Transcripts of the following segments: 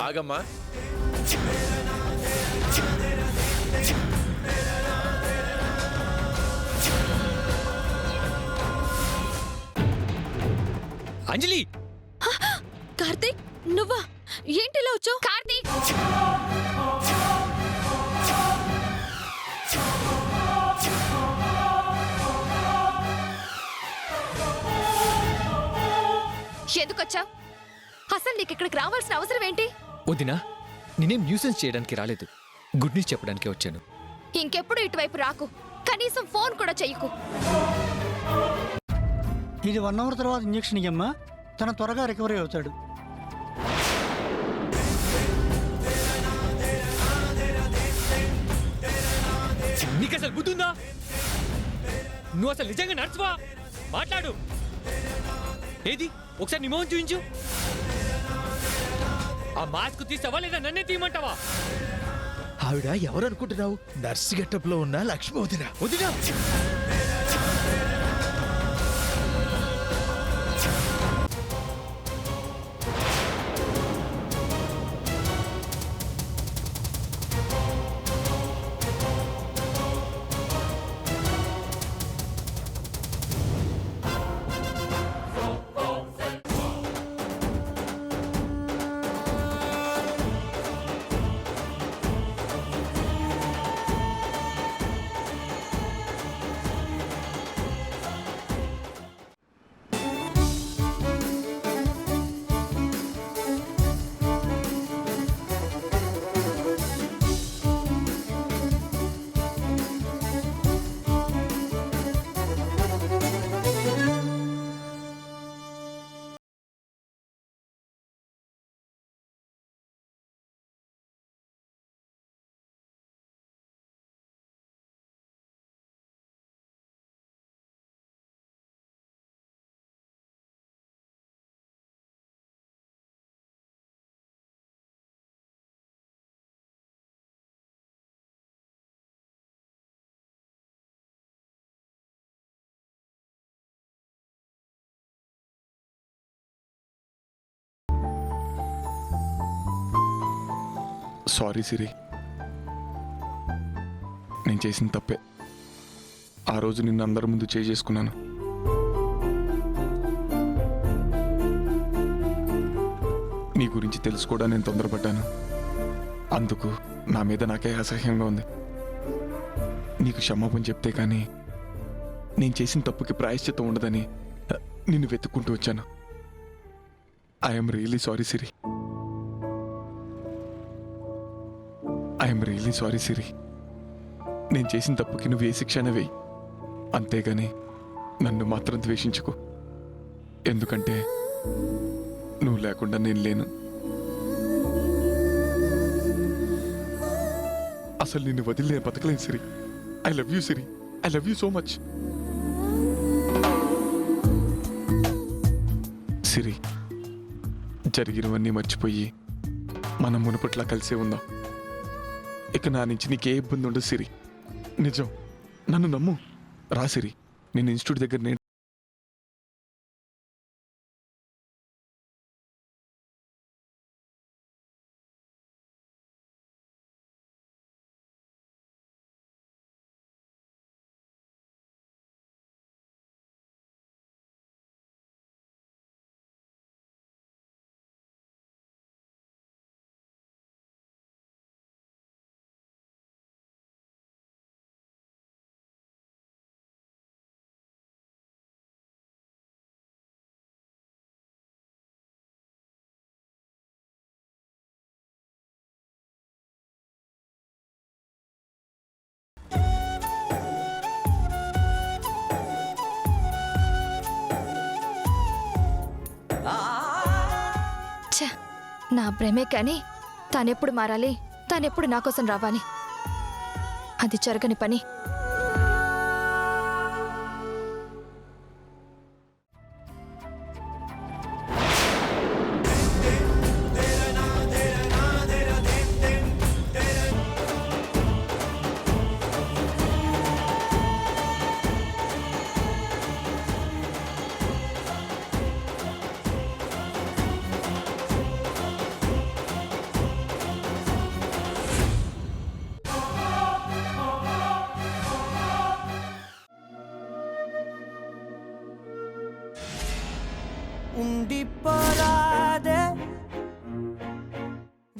ఆగమ్మా. అంజలి! కార్తీక్, నువ్వా? ఏంటిలా వచ్చావు? కార్తీక్! ఎందుకొచ్చావు? అసలు నీకు ఇక్కడికి రావాల్సిన అవసరం ఏంటి? వదినా, నేనేం న్యూసెన్స్ చేయడానికి రాలేదు, గుడ్ న్యూస్ చెప్పడానికే వచ్చాను. ఇంకెప్పుడు ఇటువైపు రాకు, కనీసం ఫోన్ కూడా చెయ్యకు. ఇది 1 అవర్ తర్వాత ఇంజెక్షన్ ఇయ్యమ్మా, తన త్వరగా రికవరీ అవుతాడు. నీకు అసలు బుద్ధుందా? నువ్వు అసలు నిజంగా నడుచువా? మాట్లాడు. ఏది ఒకసారి నీ మొహం చూపించు. ఆ మాస్క్ తీసావా లేదా నన్నే తీయమంటావా? ఆవిడ ఎవరు అనుకుంటున్నావు? నర్స్ గెటప్ లో ఉన్న లక్ష్మి వదిన. వదినా! సారీ సిరి, నేను చేసిన తప్పే. ఆ రోజు నిన్ను అందరి ముందు చేసుకున్నాను. నీ గురించి తెలుసుకోవడానికి నేను తొందరపడ్డాను. అందుకు నా మీద నాకే అసహ్యంగా ఉంది. నీకు క్షమాపణ చెప్తే కానీ నేను చేసిన తప్పుకి ప్రాయశ్చిత్తం ఉండదని నిన్ను వెతుక్కుంటూ వచ్చాను. I'm really sorry Siri. I'm really sorry Siri. నేను చేసిన తప్పుకి నువ్వు ఏ శిక్షణ వేయి, అంతేగాని నన్ను మాత్రం ద్వేషించుకో. ఎందుకంటే నువ్వు లేకుండా నేను లేను. అసలు నిన్ను వదిలి నేను బతకలేను Siri. I love you Siri. I love you so much Siri. జరిగినవన్నీ మర్చిపోయి మనం మునుపట్లా కలిసే ఉందాం. ఇక నా నుంచి నీకే ఇబ్బంది ఉండదు సిరి. నిజం, నన్ను నమ్ము. రా సిరి, నేను ఇన్స్టిట్యూట్ దగ్గర నేను నా ప్రేమే కానీ తానెప్పుడు మారాలి, తానెప్పుడు నా కోసం రావాలి, అది జరగని పని. ఉండిపోరాదే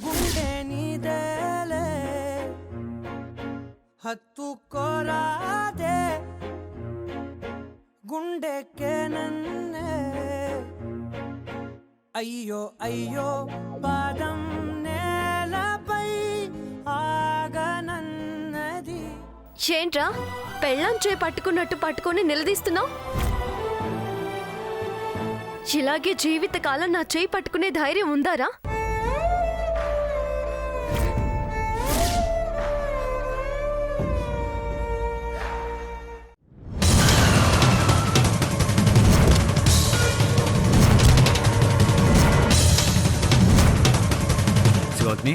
గుండె నీదేలే హత్తుకోరాదే గుండెకే నన్నే అయ్యో అయ్యో పాదం నేలపై ఆగనన్నది. ఏంట్రా పెళ్ళాం చేయి పట్టుకున్నట్టు పట్టుకొని నిలదీస్తున్నావు? ఇలాగే జీవితకాలం నా చేయి పట్టుకునే ధైర్యం ఉందారా? శివాగ్ని,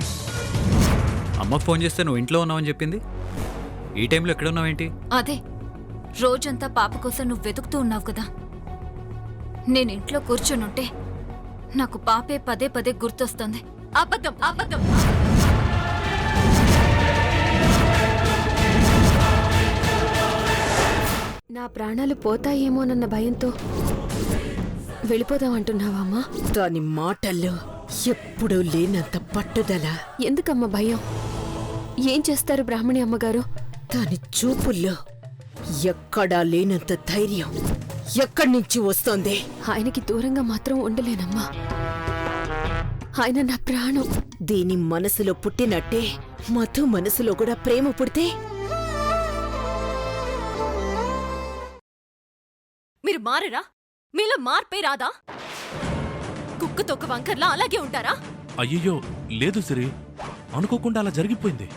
అమ్మకు ఫోన్ చేస్తే నువ్వు ఇంట్లో ఉన్నావని చెప్పింది. ఈ టైంలో ఎక్కడ ఉన్నావేంటి? అదే రోజంతా పాప కోసం నువ్వు వెతుకుతూ ఉన్నావు కదా. నేను ఇంట్లో కూర్చొనుంటే నాకు పాపే పదే పదే గుర్తొస్తుంది. అబద్ధం అబద్ధం. నా ప్రాణాలు పోతాయేమోనన్న భయంతో వెళ్ళిపోదామంటున్నావా అమ్మా? దాని మాటల్లో ఎప్పుడూ లేనంత పట్టుదల. ఎందుకమ్మా భయం? ఏం చేస్తారు బ్రాహ్మణి అమ్మగారు? దాని చూపుల్లో ఎక్కడా లేనంత ధైర్యం ఎక్కడి నుంచి వస్తోంది? ఆయనకి దూరంగా మాత్రం ఉండలేనమ్మా. ఆయన నా ప్రాణం. దీని మనసులో పుట్టినట్టే మధు మనసులో కూడా ప్రేమ పుడితే మీరు మారరా? మీలో మార్పే రాదా? కుక్కతో ఒక వంకర్లా అలాగే ఉంటారా? అయ్యో లేదు సిరి, అనుకోకుండా అలా జరిగిపోయింది.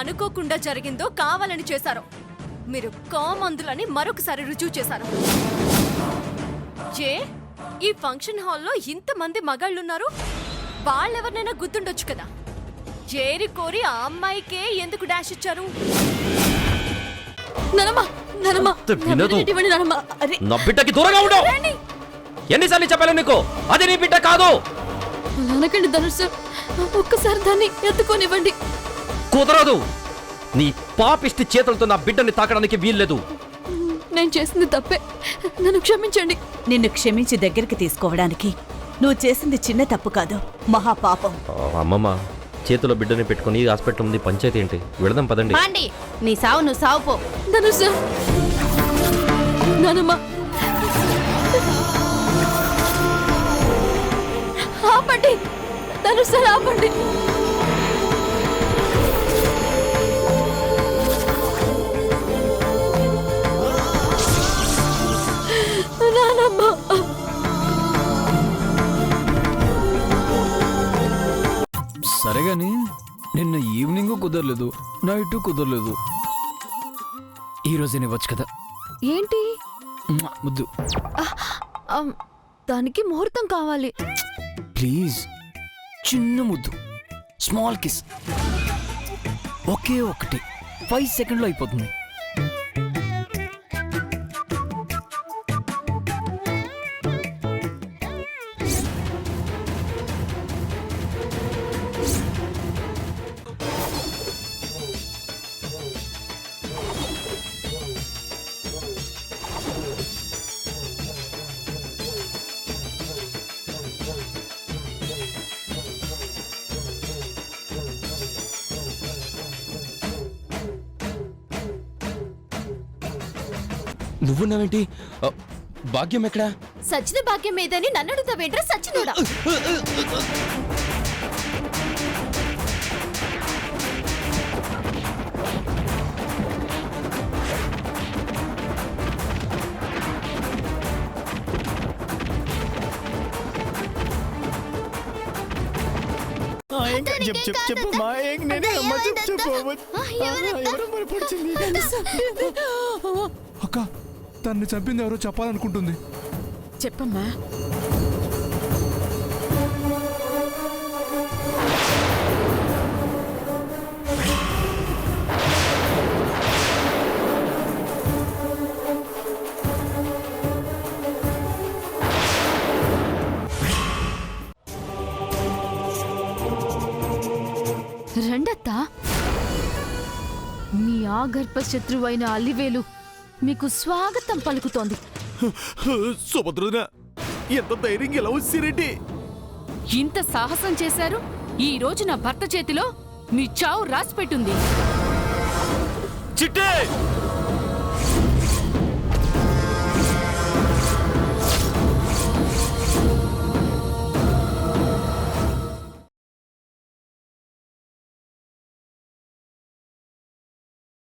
అనుకోకుండా జరిగిందో కావాలని చేశారో మీరు కామందులని మరొకసారి రుజువు చేశారు. ఈ ఫంక్షన్ హాల్లో ఇంతమంది మగాళ్ళున్నారు, వాళ్ళెవరినైనా గుర్తుండొచ్చు కదా. చేరి కోరి ఆ అమ్మాయికే ఎందుకు డాష్ ఇచ్చారు? నా బిడ్డకి దూరంగా ఉండవు. ఎన్నిసార్లు చెప్పాలి నీకు? అది నీ బిడ్డ కాదు. అనకండి ధనుష్, ఒక్కసారి దాన్ని ఎత్తుకోనివ్వండి. కుదరదు. నీ పాపిష్టి చేతులతో నా బిడ్డని తాకడానికి వీల్లేదు. నేను చేసింది తప్పే, నన్ను క్షమించండి. నిన్ను క్షమించి దగ్గరికి తీసుకోవడానికి నువ్వు చేసింది చిన్న తప్పు కాదు, మహాపాపం. అమ్మమ్మ, చేతిలో బిడ్డని పెట్టుకుని హాస్పిటల్ ఉంది, పంచాయతీ ఏంటి? వెళదాం పదండి. నీ సావు నువ్వు సావుపో. ధనుష్, నానమ్మ ఆపండి. ధనుష్ ఆపండి. నానమ్మ, సరే గాని నిన్న ఈవినింగ్ కుదరలేదు, నైట్ కుదరలేదు. ఈ రోజే ఇవ్వచ్చు కదా. ఏంటి ముద్దు? దానికి ముహూర్తం కావాలి. ప్లీజ్, చిన్న ముద్దు, స్మాల్ కిస్. ఒకే ఒకటి 5 సెకండ్లో అయిపోతుంది. నువ్వున్నావేంటి? భాగ్యం ఎక్కడా? సచిన భాగ్యం ఏదని నన్ను అడుగుతావేంట్రా సచ్చినోడా? అక్క, తన్ని చంపింది ఎవరో చెప్పాలనుకుంటుంది. చెప్పమ్మా. రండత్తా, మీ ఆగర్భ శత్రువైన అల్లివేలు మీకు స్వాగతం పలుకుతోంది. సుభద్రన, ఎంత ధైర్యంగా ఎలా వచ్చారేంటి? ఇంత సాహసం చేశారు. ఈ రోజు నా భర్త చేతిలో మీ చావు రాసిపెట్టుంది. చిట్టే